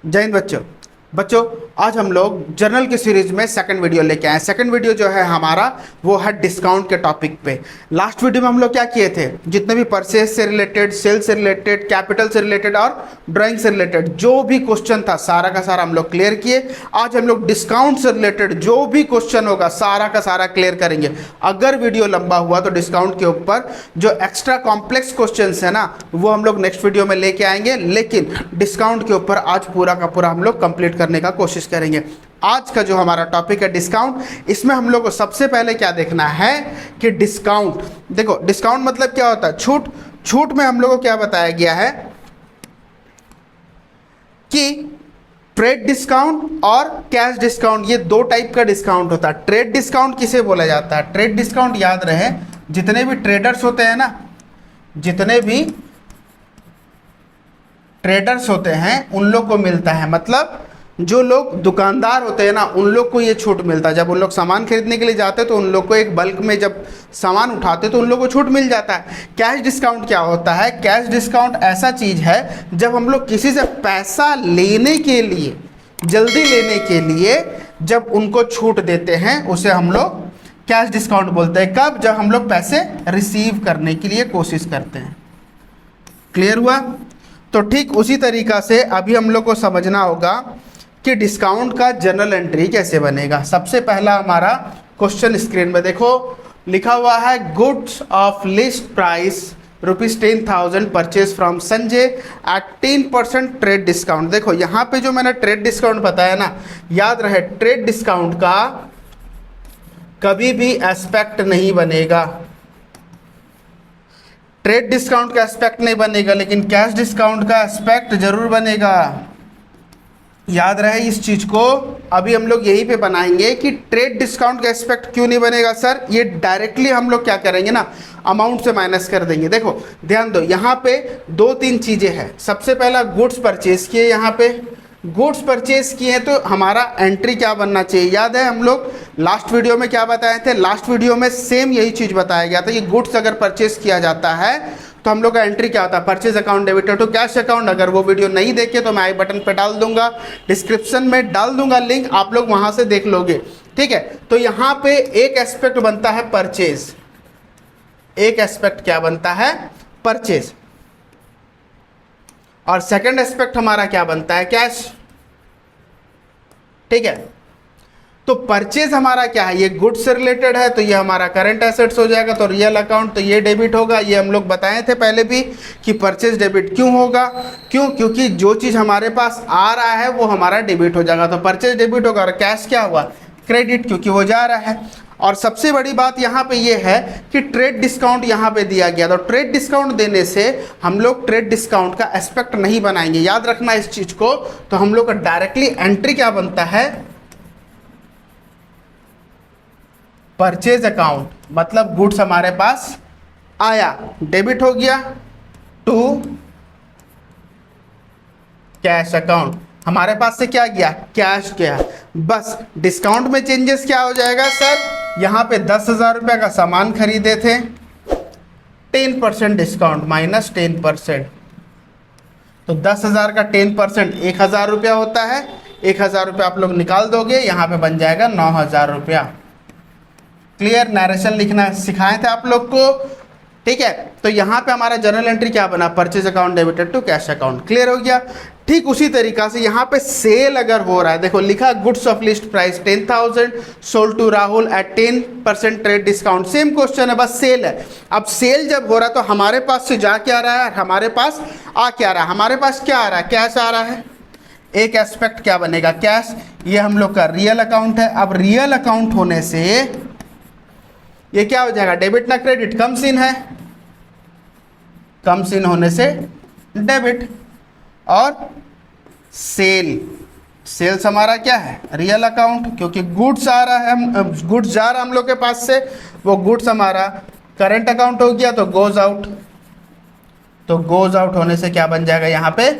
जय हिंद बच्चों। आज हम लोग जर्नल की सीरीज में सेकंड वीडियो लेके आए। सेकंड वीडियो जो है हमारा वो है डिस्काउंट के टॉपिक पे। लास्ट वीडियो में हम लोग क्या किए थे, जितने भी परचेज से रिलेटेड, सेल से रिलेटेड, कैपिटल से रिलेटेड और ड्राइंग से रिलेटेड जो भी क्वेश्चन था सारा का सारा हम लोग क्लियर किए। आज हम लोग डिस्काउंट से रिलेटेड जो भी क्वेश्चन होगा सारा का सारा क्लियर करेंगे। अगर वीडियो लंबा हुआ तो डिस्काउंट के ऊपर जो एक्स्ट्रा कॉम्प्लेक्स क्वेश्चन है ना वो हम लोग नेक्स्ट वीडियो में लेके आएंगे, लेकिन डिस्काउंट के ऊपर आज पूरा का पूरा हम लोग कंप्लीट करने का कोशिश करेंगे। आज का जो हमारा टॉपिक है डिस्काउंट, इसमें हम लोग को सबसे पहले क्या देखना है कि डिस्काउंट, देखो डिस्काउंट मतलब क्या होता है, छूट। छूट में हम लोग को क्या बताया गया है कि ट्रेड डिस्काउंट और कैश डिस्काउंट, ये दो टाइप का डिस्काउंट होता है। ट्रेड डिस्काउंट किसे बोला जाता है? ट्रेड डिस्काउंट याद रहे, जितने भी ट्रेडर्स होते हैं ना, जितने भी ट्रेडर्स होते हैं उन लोग को मिलता है। मतलब जो लोग दुकानदार होते हैं ना उन लोग को ये छूट मिलता है। जब उन लोग सामान खरीदने के लिए जाते हैं तो उन लोग को एक बल्क में जब सामान उठाते तो उन लोग को छूट मिल जाता है। कैश डिस्काउंट क्या होता है? कैश डिस्काउंट ऐसा चीज़ है जब हम लोग किसी से पैसा लेने के लिए, जल्दी लेने के लिए जब उनको छूट देते हैं उसे हम लोग कैश डिस्काउंट बोलते हैं। कब? जब हम लोग पैसे रिसीव करने के लिए कोशिश करते हैं। क्लियर हुआ? तो ठीक उसी तरीका से अभी हम लोग को समझना होगा कि डिस्काउंट का जर्नल एंट्री कैसे बनेगा। सबसे पहला हमारा क्वेश्चन स्क्रीन में देखो, लिखा हुआ है goods of list price ₹10,000 purchase from Sanjay at 10% trade discount. देखो यहाँ पे जो मैंने ट्रेड डिस्काउंट बताया ना, याद रहे ट्रेड डिस्काउंट का कभी भी एस्पेक्ट नहीं बनेगा। ट्रेड डिस्काउंट का एस्पेक्ट नहीं बनेगा, लेकिन कैश डिस्काउंट का एस्पेक्ट जरूर बनेगा। याद रहे इस चीज को। अभी हम लोग यहीं पे बनाएंगे कि ट्रेड डिस्काउंट का एस्पेक्ट क्यों नहीं बनेगा सर। ये डायरेक्टली हम लोग क्या करेंगे ना, अमाउंट से माइनस कर देंगे। देखो ध्यान दो, यहाँ पे दो तीन चीजें हैं। सबसे पहला गुड्स परचेज किए, यहाँ पे गुड्स परचेज किए हैं तो हमारा एंट्री क्या बनना चाहिए? याद है हम लोग लास्ट वीडियो में क्या बताए थे? लास्ट वीडियो में सेम यही चीज बताया गया था कि गुड्स अगर परचेज किया जाता है तो हम लोग का एंट्री क्या होता है? Purchase account debited to cash account. अगर वो वीडियो नहीं देखे तो मैं आई बटन पे डाल दूंगा, डिस्क्रिप्शन में डाल दूंगा लिंक, आप लोग वहां से देख लोगे। ठीक है, तो यहाँ पे एक एस्पेक्ट बनता है परचेज, एक एस्पेक्ट क्या बनता है? परचेज। और सेकंड एस्पेक्ट हमारा क्या बनता है? कैश। ठीक है, तो परचेज हमारा क्या है? ये गुड्स से रिलेटेड है तो ये हमारा करंट एसेट्स हो जाएगा, तो रियल अकाउंट तो ये डेबिट होगा। ये हम लोग बताए थे पहले भी कि परचेज डेबिट क्यों होगा, क्योंकि जो चीज़ हमारे पास आ रहा है वो हमारा डेबिट हो जाएगा, तो परचेज डेबिट होगा। और कैश क्या हुआ? क्रेडिट, क्योंकि वो जा रहा है। और सबसे बड़ी बात यहाँ पे ये है कि ट्रेड डिस्काउंट यहाँ पे दिया गया, तो ट्रेड डिस्काउंट देने से हम लोग ट्रेड डिस्काउंट का एस्पेक्ट नहीं बनाएंगे। याद रखना इस चीज़ को। तो हम लोग का डायरेक्टली एंट्री क्या बनता है? Purchase account. मतलब गुड्स हमारे पास आया, डेबिट हो गया टू कैश अकाउंट। हमारे पास से क्या गया? कैश गया। बस डिस्काउंट में चेंजेस क्या हो जाएगा सर? यहाँ पे 10,000 रुपये का सामान खरीदे थे, 10% डिस्काउंट माइनस 10%, तो 10,000 का 10% 1,000 रुपया होता है। 1,000 रुपये आप लोग निकाल दोगे, यहाँ पे बन जाएगा 9,000 रुपया। क्लियर? नरेशन लिखना सिखाए थे आप लोग को। ठीक है, तो यहाँ पे हमारा जर्नल एंट्री क्या बना? Purchase account debited to cash account. Clear हो गया? ठीक उसी तरीका से यहाँ पे सेल अगर हो रहा है, देखो लिखा goods of list price 10,000 sold to Rahul at 10% trade discount. Same question है, बस सेल है। अब सेल जब हो रहा है तो हमारे पास से जा क्या रहा है, हमारे पास आ क्या रहा है? हमारे पास क्या आ रहा है? कैश आ रहा है। एक एस्पेक्ट क्या बनेगा? कैश। ये हम लोग का रियल अकाउंट है। अब रियल अकाउंट होने से ये क्या हो जाएगा? डेबिट ना क्रेडिट? कम सीन है, कम सीन होने से डेबिट। और सेल, सेल्स हमारा क्या है? रियल अकाउंट, क्योंकि गुड्स आ रहा है, हम गुड्स जा रहा है हम लोग के पास से, वो गुड्स हमारा करंट अकाउंट हो गया, तो गोज आउट। तो गोज आउट होने से क्या बन जाएगा यहाँ पे?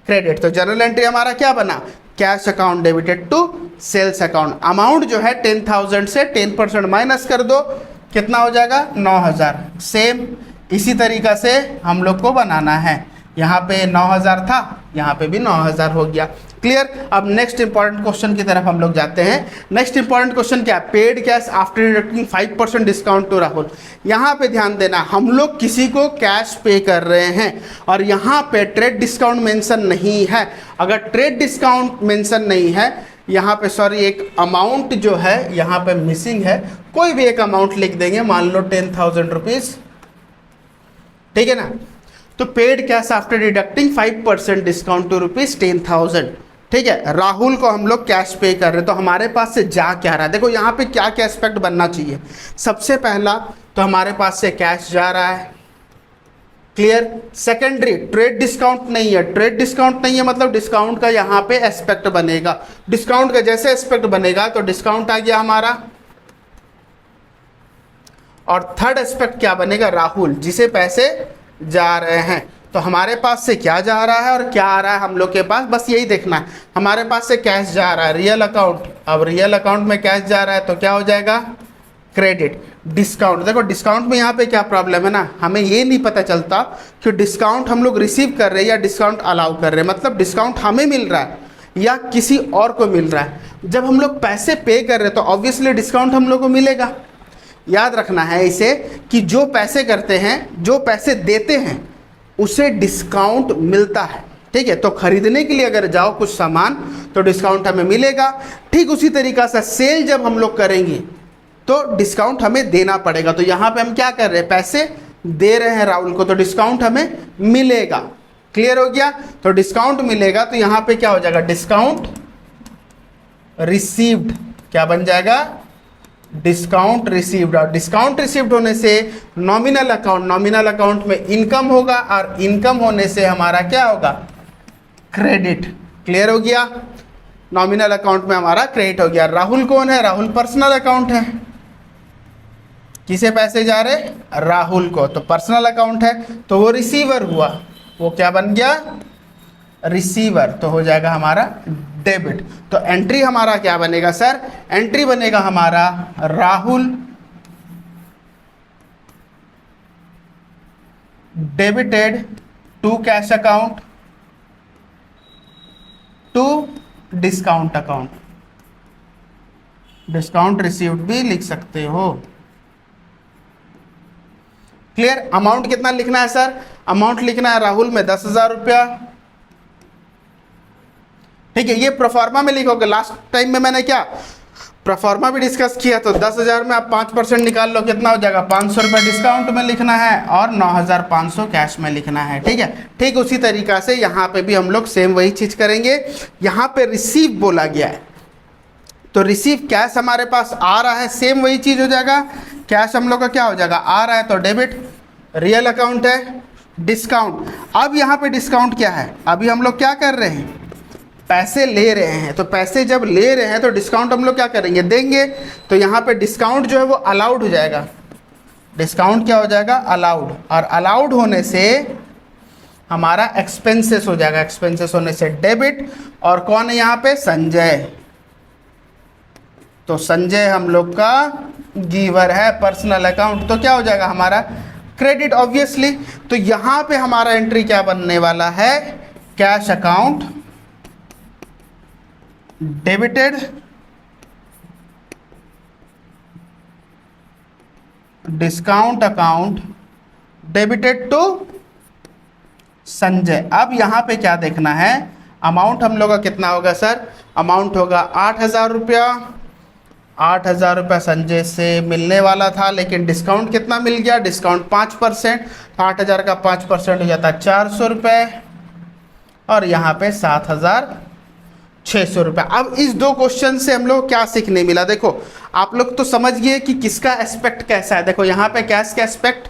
क्रेडिट। तो जर्नल एंट्री हमारा क्या बना? Cash account debited to sales account. Amount जो है 10,000 से 10% माइनस कर दो, कितना हो जाएगा? 9,000। सेम इसी तरीका से हम लोग को बनाना है। यहाँ पे 9,000 था, यहाँ पे भी 9,000 हो गया। क्लियर। अब नेक्स्ट इंपॉर्टेंट क्वेश्चन की तरफ हम लोग जाते हैं। नेक्स्ट इंपॉर्टेंट क्वेश्चन क्या है, paid cash after deducting 5% discount to Rahul. यहाँ पे ध्यान देना, हम लोग किसी को कैश पे कर रहे हैं और यहाँ पे ट्रेड डिस्काउंट मेंशन नहीं है। अगर ट्रेड डिस्काउंट मेंशन नहीं है यहाँ पे, सॉरी एक अमाउंट जो है यहाँ पे मिसिंग है, कोई भी एक अमाउंट लिख देंगे, मान लो 10,000 रुपीज, ठीक है ना। तो paid cash after deducting 5% discount to rupees 10,000, ठीक है। राहुल को हम लोग कैश पे कर रहे हैं, तो हमारे पास से जा क्या रहा है, देखो यहाँ पे क्या क्या एस्पेक्ट बनना चाहिए। सबसे पहला तो हमारे पास से कैश जा रहा है, क्लियर। सेकेंडरी ट्रेड डिस्काउंट नहीं है, ट्रेड डिस्काउंट नहीं है मतलब डिस्काउंट का यहाँ पे एस्पेक्ट बनेगा, डिस्काउंट का जैसे एस्पेक्ट बनेगा तो डिस्काउंट आ गया हमारा। और थर्ड एस्पेक्ट क्या बनेगा, राहुल जिसे पैसे जा रहे हैं। तो हमारे पास से क्या जा रहा है और क्या आ रहा है हम लोग के पास, बस यही देखना है। हमारे पास से कैश जा रहा है रियल अकाउंट, अब रियल अकाउंट में कैश जा रहा है तो क्या हो जाएगा, क्रेडिट। डिस्काउंट, देखो डिस्काउंट में यहाँ पे क्या प्रॉब्लम है ना, हमें ये नहीं पता चलता कि डिस्काउंट हम लोग रिसीव कर रहे हैं या डिस्काउंट अलाउ कर रहे हैं, मतलब डिस्काउंट हमें मिल रहा है या किसी और को मिल रहा है। जब हम लोग पैसे पे कर रहे हैं तो ऑब्वियसली डिस्काउंट हम लोग को मिलेगा। याद रखना है इसे कि जो पैसे करते हैं, जो पैसे देते हैं उसे डिस्काउंट मिलता है, ठीक है। तो खरीदने के लिए अगर जाओ कुछ सामान तो डिस्काउंट हमें मिलेगा। ठीक उसी तरीका से सेल जब हम लोग करेंगे तो डिस्काउंट हमें देना पड़ेगा। तो यहाँ पे हम क्या कर रहे हैं, पैसे दे रहे हैं राहुल को, तो डिस्काउंट हमें मिलेगा। क्लियर हो गया, तो डिस्काउंट मिलेगा तो यहाँ पे क्या हो जाएगा, डिस्काउंट रिसीव्ड, क्या बन जाएगा, डिस्काउंट रिसीव्ड। और डिस्काउंट रिसीव्ड होने से नॉमिनल अकाउंट, नॉमिनल अकाउंट में इनकम होगा और इनकम होने से हमारा क्या होगा, क्रेडिट। क्लियर हो गया, नॉमिनल अकाउंट में हमारा क्रेडिट हो गया। राहुल कौन है, राहुल पर्सनल अकाउंट है, किसे पैसे जा रहे, राहुल को, तो पर्सनल अकाउंट है तो वो रिसीवर हुआ, वो क्या बन गया, रिसीवर, तो हो जाएगा हमारा डेबिट। तो एंट्री हमारा क्या बनेगा सर, एंट्री बनेगा हमारा Rahul debited to cash account to discount account, discount received भी लिख सकते हो। क्लियर। अमाउंट कितना लिखना है सर, अमाउंट लिखना है राहुल में 10,000 रुपया, ठीक है। ये प्रोफार्मा में लिखोगे, लास्ट टाइम में मैंने क्या प्रोफार्मा भी डिस्कस किया, तो 10,000 में आप 5% निकाल लो, कितना हो जाएगा, 500 रुपये डिस्काउंट में लिखना है और 9,500 कैश में लिखना है, ठीक है। ठीक उसी तरीका से यहाँ पे भी हम लोग सेम वही चीज़ करेंगे। यहाँ पे रिसीव बोला गया है तो रिसीव कैश हमारे पास आ रहा है, सेम वही चीज़ हो जाएगा, कैश हम लोग का क्या हो जाएगा, आ रहा है तो डेबिट, रियल अकाउंट है, डिस्काउंट। अब यहाँ पे डिस्काउंट क्या है, अभी हम लोग क्या कर रहे हैं, पैसे ले रहे हैं, तो पैसे जब ले रहे हैं तो डिस्काउंट हम लोग क्या करेंगे, देंगे। तो यहाँ पे डिस्काउंट जो है वो अलाउड हो जाएगा, डिस्काउंट क्या हो जाएगा, अलाउड, और अलाउड होने से हमारा एक्सपेंसेस हो जाएगा, एक्सपेंसेस होने से डेबिट। और कौन है यहाँ पे, संजय, तो संजय हम लोग का गिवर है, पर्सनल अकाउंट, तो क्या हो जाएगा हमारा क्रेडिट ऑब्वियसली। तो यहाँ पे हमारा एंट्री क्या बनने वाला है, cash account debited discount account debited to Sanjay. अब यहाँ पे क्या देखना है, अमाउंट हम लोग का कितना होगा सर, अमाउंट होगा 8,000 रुपया। 8,000 रुपया संजय से मिलने वाला था, लेकिन डिस्काउंट कितना मिल गया, डिस्काउंट 5%, 8,000 का 5% हो जाता है 400 रुपये, और यहाँ पे 7,600 रुपये। अब इस दो क्वेश्चन से हम लोग क्या सीखने मिला, देखो आप लोग तो समझ गए कि किसका एस्पेक्ट कैसा है। देखो यहाँ पे कैश का एस्पेक्ट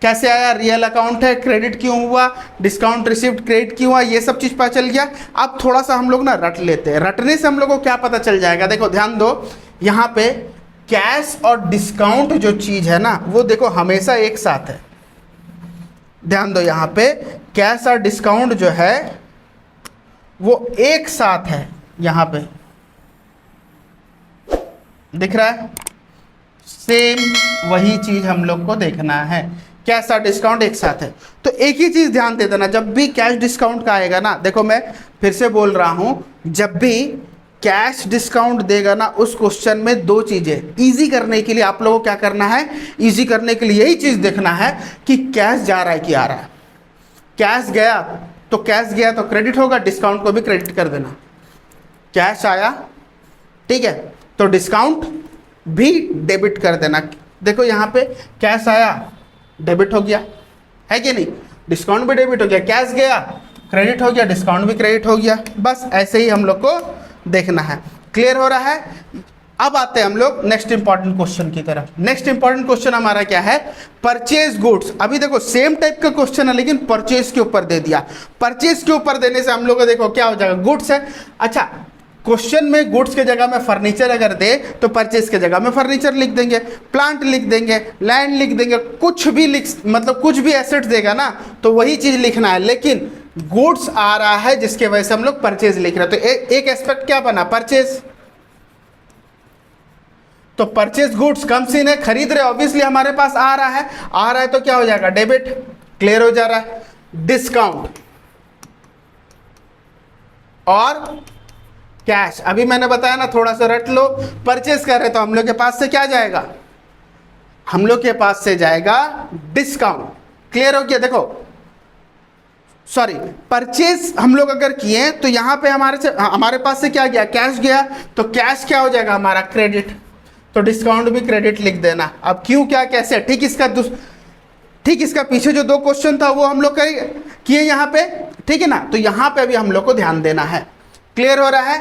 कैसे आया, रियल अकाउंट है, क्रेडिट क्यों हुआ, डिस्काउंट रिसीव्ड क्रेडिट क्यों हुआ, ये सब चीज़ पता चल गया। अब थोड़ा सा हम लोग ना रट लेते हैं, रटने से हम लोग को क्या पता चल जाएगा, देखो ध्यान दो, यहाँ पे कैश और डिस्काउंट जो चीज़ है ना वो देखो हमेशा एक साथ है। ध्यान दो, यहाँ पे कैश और डिस्काउंट जो है वो एक साथ है, यहाँ पे दिख रहा है, सेम वही चीज़ हम लोग को देखना है। कैश और डिस्काउंट एक साथ है। तो एक ही चीज ध्यान दे देना, जब भी कैश डिस्काउंट का आएगा ना, देखो मैं फिर से बोल रहा हूं, जब भी कैश डिस्काउंट देगा ना उस क्वेश्चन में दो चीजें इजी करने के लिए आप लोगों को क्या करना है, इजी करने के लिए यही चीज देखना है कि कैश जा रहा है कि आ रहा है। कैश गया तो क्रेडिट होगा, डिस्काउंट को भी क्रेडिट कर देना। कैश आया, ठीक है, तो डिस्काउंट भी डेबिट कर देना। देखो यहां पे कैश आया, डेबिट हो गया, है कि नहीं, डिस्काउंट भी डेबिट हो गया, कैश गया क्रेडिट हो गया, डिस्काउंट भी क्रेडिट हो गया। बस ऐसे ही हम लोग को देखना है। क्लियर हो रहा है? अब आते हैं हम लोग नेक्स्ट इंपॉर्टेंट क्वेश्चन की तरफ। नेक्स्ट इंपॉर्टेंट क्वेश्चन हमारा क्या है, परचेज गुड्स। अभी देखो सेम टाइप का क्वेश्चन है लेकिन परचेज के ऊपर दे दिया। परचेज के ऊपर देने से हम लोग को देखो क्या हो जाएगा, गुड्स है। अच्छा, क्वेश्चन में गुड्स के जगह में फर्नीचर अगर दे तो परचेज के जगह में फर्नीचर लिख देंगे, प्लांट लिख देंगे, लैंड लिख देंगे, कुछ भी मतलब कुछ भी एसेट देगा ना तो वही चीज लिखना है। लेकिन गुड्स आ रहा है जिसके वजह से हम लोग परचेज लिख रहे हैं, तो एक एस्पेक्ट क्या बना, परचेज। तो परचेज गुड्स कम सीन है, खरीद रहे, ऑब्वियसली हमारे पास आ रहा है तो क्या हो जाएगा, डेबिट। क्लियर हो जा रहा है? डिस्काउंट और कैश, अभी मैंने बताया ना, थोड़ा सा रट लो। परचेज कर रहे तो हम लोग के पास से क्या जाएगा, हम लोग के पास से जाएगा डिस्काउंट। क्लियर हो गया? देखो सॉरी, परचेज हम लोग अगर किए तो यहां पे हमारे पास से क्या गया, कैश गया, तो कैश क्या हो जाएगा हमारा, क्रेडिट। तो डिस्काउंट भी क्रेडिट लिख देना। अब क्यों, क्या, कैसे, ठीक इसका पीछे जो दो क्वेश्चन था वो हम लोग किए यहां पे, ठीक है ना। तो यहां पे अभी हम लोग को ध्यान देना है। क्लियर हो रहा है?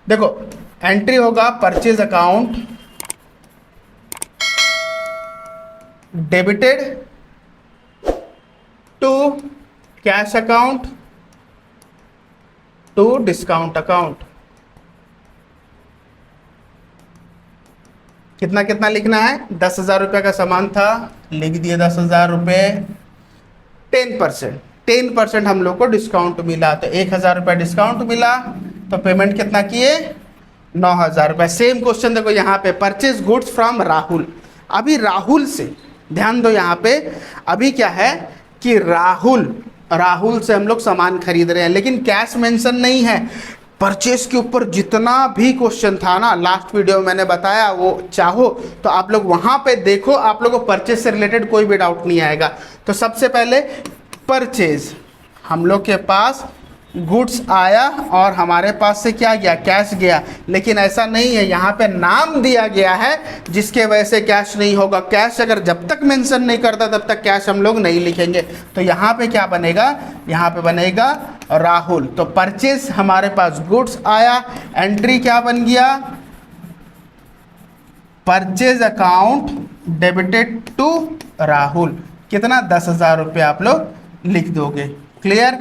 देखो एंट्री होगा purchase account, debited to cash account to discount account. कितना कितना लिखना है, 10,000 रुपये का सामान था, लिख दिए 10,000 रुपये, 10% हम लोग को डिस्काउंट मिला, तो 1,000 रुपये डिस्काउंट मिला, तो पेमेंट कितना किए, 9,000 रुपये। सेम क्वेश्चन देखो यहाँ पे, परचेज गुड्स फ्रॉम राहुल। अभी राहुल से ध्यान दो, यहाँ पे अभी क्या है कि राहुल से हम लोग सामान खरीद रहे हैं, लेकिन कैश मेंशन नहीं है। परचेज के ऊपर जितना भी क्वेश्चन था ना, लास्ट वीडियो में मैंने बताया, वो चाहो तो आप लोग वहां पे देखो, आप लोगों को परचेज से रिलेटेड कोई भी डाउट नहीं आएगा। तो सबसे पहले परचेज, हम लोग के पास गुड्स आया और हमारे पास से क्या गया, कैश गया, लेकिन ऐसा नहीं है, यहाँ पे नाम दिया गया है जिसके वजह से कैश नहीं होगा। कैश अगर जब तक मेंशन नहीं करता तब तक कैश हम लोग नहीं लिखेंगे। तो यहाँ पे क्या बनेगा, यहाँ पे बनेगा राहुल। तो परचेज हमारे पास गुड्स आया, एंट्री क्या बन गया, purchase account debited to Rahul. कितना, 10,000 रुपये आप लोग लिख दोगे। क्लियर?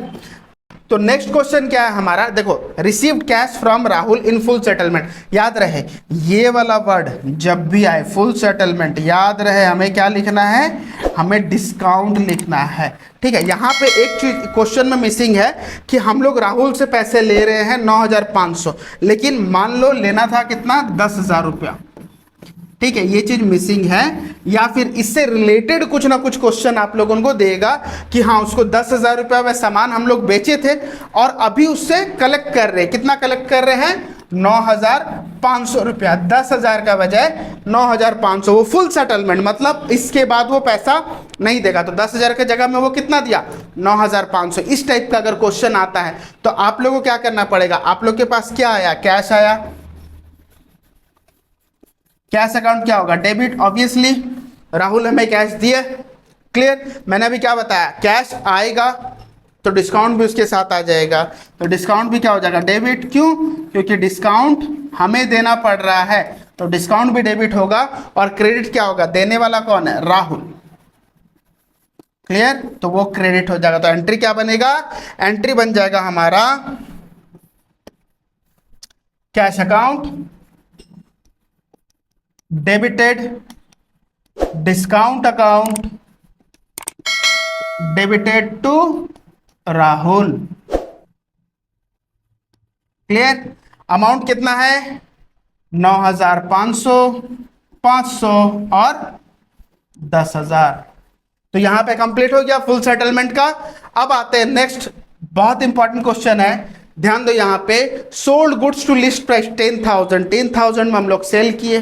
तो नेक्स्ट क्वेश्चन क्या है हमारा, देखो received cash from Rahul in full settlement. याद रहे ये वाला वर्ड जब भी आए, फुल सेटलमेंट, याद रहे हमें क्या लिखना है, हमें डिस्काउंट लिखना है। ठीक है, यहाँ पे एक चीज क्वेश्चन में मिसिंग है कि हम लोग राहुल से पैसे ले रहे हैं 9,500, लेकिन मान लो लेना था कितना, 10,000 रुपया। ठीक है, ये चीज मिसिंग है। या फिर इससे रिलेटेड कुछ ना कुछ क्वेश्चन आप लोगों को देगा कि हाँ उसको 10,000 रुपया में सामान हम लोग बेचे थे और अभी उससे कलेक्ट कर रहे हैं, कितना कलेक्ट कर रहे हैं, 9,500 रुपया। 10,000 का बजाय 9,500, वो फुल सेटलमेंट, मतलब इसके बाद वो पैसा नहीं देगा। तो 10,000 के जगह में वो कितना दिया, 9,500। इस टाइप का अगर क्वेश्चन आता है तो आप लोगों को क्या करना पड़ेगा, आप लोग के पास क्या आया, कैश आया, कैश अकाउंट क्या होगा, डेबिट, ऑब्वियसली राहुल हमें कैश दिए। क्लियर? मैंने अभी क्या बताया, कैश आएगा तो डिस्काउंट भी उसके साथ आ जाएगा, तो डिस्काउंट भी क्या हो जाएगा, डेबिट। क्यों? क्योंकि डिस्काउंट हमें देना पड़ रहा है, तो डिस्काउंट भी डेबिट होगा। और क्रेडिट क्या होगा, देने वाला कौन है, राहुल। क्लियर? तो वो क्रेडिट हो जाएगा। तो एंट्री क्या बनेगा, एंट्री बन जाएगा हमारा cash account debited discount account debited to Rahul. Clear? Amount कितना है, 9,500, 500 और 10,000। तो यहां पे कंप्लीट हो गया फुल सेटलमेंट का। अब आते हैं नेक्स्ट, बहुत इंपॉर्टेंट क्वेश्चन है, ध्यान दो। यहां पे sold goods to list price 10,000 में हम लोग सेल किए।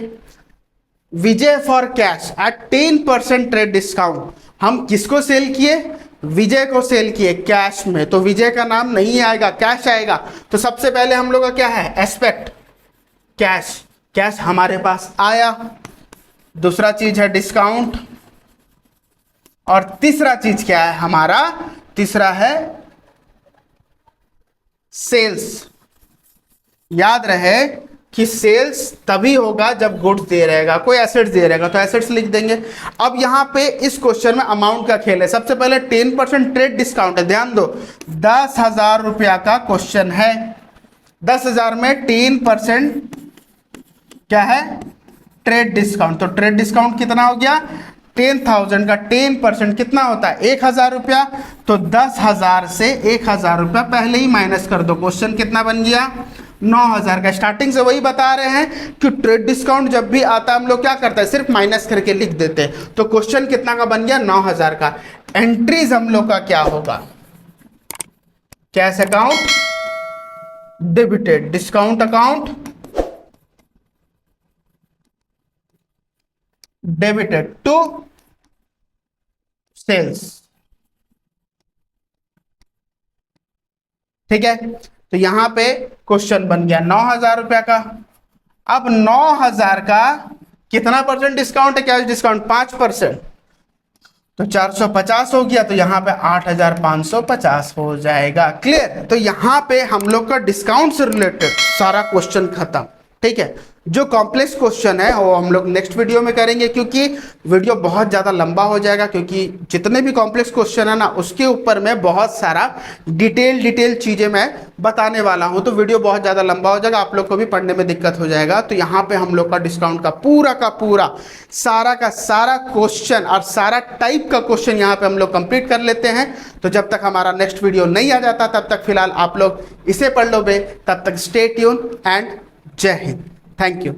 Vijay for cash at 10% trade discount, हम किसको सेल किए? विजय को सेल किए कैश में, तो विजय का नाम नहीं आएगा, कैश आएगा। तो सबसे पहले हम लोग का क्या है? एस्पेक्ट कैश, कैश हमारे पास आया। दूसरा चीज है डिस्काउंट, और तीसरा चीज क्या है हमारा? तीसरा है सेल्स। याद रहे कि सेल्स तभी होगा जब गुड्स दे रहेगा, कोई एसेट्स दे रहेगा, तो एसेट्स लिख देंगे। अब यहां पे इस क्वेश्चन में अमाउंट का खेल है। सबसे पहले 10% ट्रेड डिस्काउंट है, ध्यान दो 10,000 रुपया का क्वेश्चन है। 10,000 में 10% क्या है? Trade discount. तो ट्रेड डिस्काउंट कितना हो गया? 10,000 का 10% कितना होता है? 1,000 रुपया। तो 10,000 से 1,000 रुपया पहले ही माइनस कर दो। क्वेश्चन कितना बन गया? 9,000 का। स्टार्टिंग से वही बता रहे हैं कि ट्रेड डिस्काउंट जब भी आता है हम लोग क्या करते हैं? सिर्फ माइनस करके लिख देते हैं। तो क्वेश्चन कितना का बन गया? 9,000 का। एंट्रीज हम लोग का क्या होगा? Cash account debited, discount account debited to sales. ठीक है, तो यहां पे क्वेश्चन बन गया 9,000 रुपया का। अब 9,000 का कितना परसेंट डिस्काउंट है? कैश डिस्काउंट 5%, तो 450 हो गया। तो यहां पे 8,550 हो जाएगा। क्लियर? तो यहां पे हम लोग का डिस्काउंट से रिलेटेड सारा क्वेश्चन खत्म। ठीक है, जो कॉम्प्लेक्स क्वेश्चन है वो हम लोग नेक्स्ट वीडियो में करेंगे, क्योंकि वीडियो बहुत ज़्यादा लंबा हो जाएगा। क्योंकि जितने भी कॉम्प्लेक्स क्वेश्चन है ना, उसके ऊपर मैं बहुत सारा डिटेल चीज़ें मैं बताने वाला हूं, तो वीडियो बहुत ज़्यादा लंबा हो जाएगा, आप लोग को भी पढ़ने में दिक्कत हो जाएगा। तो यहाँ पे हम लोग का डिस्काउंट का पूरा सारा का सारा क्वेश्चन और सारा टाइप का क्वेश्चन यहाँ पे हम लोग कंप्लीट कर लेते हैं। तो जब तक हमारा नेक्स्ट वीडियो नहीं आ जाता, तब तक फिलहाल आप लोग इसे पढ़ लो बे। तब तक स्टे ट्यून एंड जय हिंद। Thank you.